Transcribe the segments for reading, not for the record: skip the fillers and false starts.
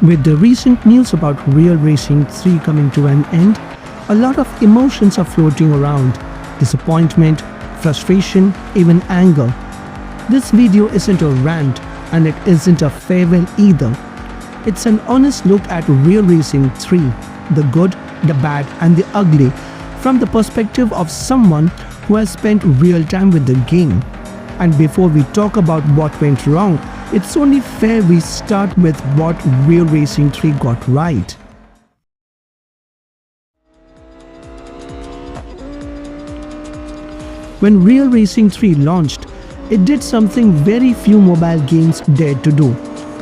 With the recent news about Real Racing 3 coming to an end, a lot of emotions are floating around. Disappointment, frustration, even anger. This video isn't a rant and it isn't a farewell either. It's an honest look at Real Racing 3, the good, the bad and the ugly, from the perspective of someone who has spent real time with the game. And before we talk about what went wrong, it's only fair we start with what Real Racing 3 got right. When Real Racing 3 launched, it did something very few mobile games dared to do.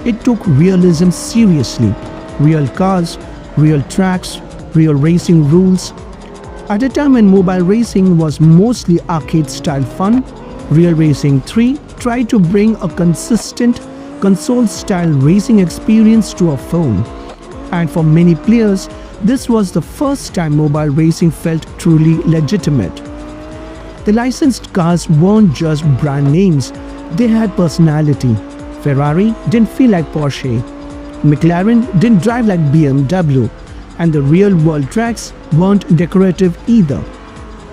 It took realism seriously. Real cars, real tracks, real racing rules. At a time when mobile racing was mostly arcade-style fun, Real Racing 3 tried to bring a consistent console-style racing experience to a phone. And for many players, this was the first time mobile racing felt truly legitimate. The licensed cars weren't just brand names, they had personality. Ferrari didn't feel like Porsche, McLaren didn't drive like BMW, and the real-world tracks weren't decorative either.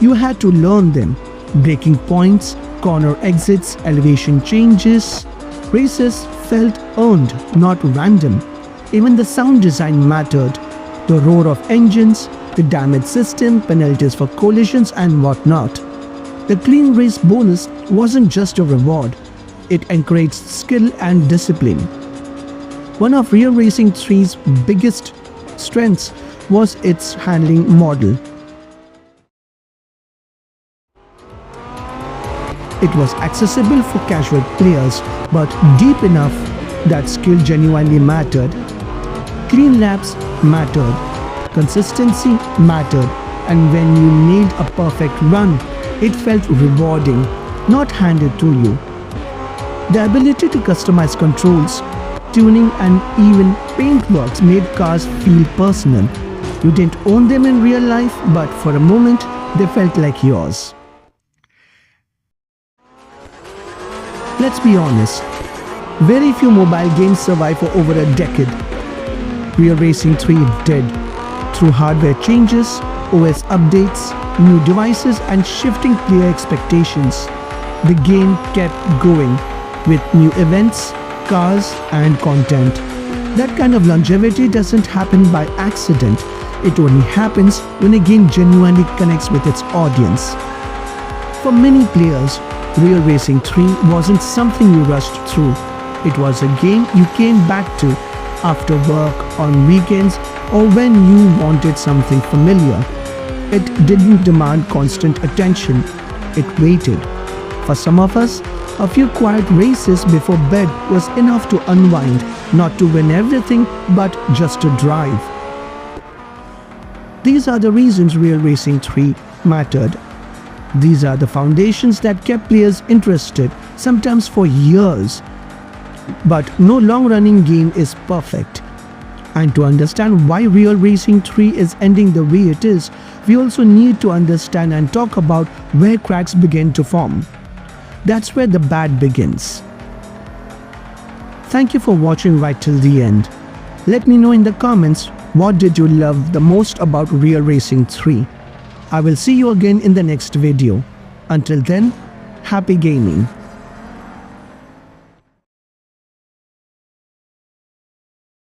You had to learn them. Braking points, corner exits, elevation changes. Races felt earned, not random. Even the sound design mattered. The roar of engines, the damage system, penalties for collisions and whatnot. The clean race bonus wasn't just a reward. It encouraged skill and discipline. One of Real Racing 3's biggest strengths was its handling model. It was accessible for casual players, but deep enough that skill genuinely mattered. Clean laps mattered, consistency mattered, and when you nailed a perfect run, it felt rewarding, not handed to you. The ability to customize controls, tuning and even paintworks made cars feel personal. You didn't own them in real life, but for a moment, they felt like yours. Let's be honest, very few mobile games survive for over a decade. Real Racing 3 did, through hardware changes, OS updates, new devices and shifting player expectations. The game kept going, with new events, cars and content. That kind of longevity doesn't happen by accident. It only happens when a game genuinely connects with its audience. For many players, Real Racing 3 wasn't something you rushed through. It was a game you came back to after work, on weekends, or when you wanted something familiar. It didn't demand constant attention. It waited. For some of us, a few quiet races before bed was enough to unwind, not to win everything, but just to drive. These are the reasons Real Racing 3 mattered. These are the foundations that kept players interested, sometimes for years. But no long-running game is perfect. And to understand why Real Racing 3 is ending the way it is, we also need to understand and talk about where cracks begin to form. That's where the bad begins. Thank you for watching right till the end. Let me know in the comments, what did you love the most about Real Racing 3? I will see you again in the next video. Until then, happy gaming.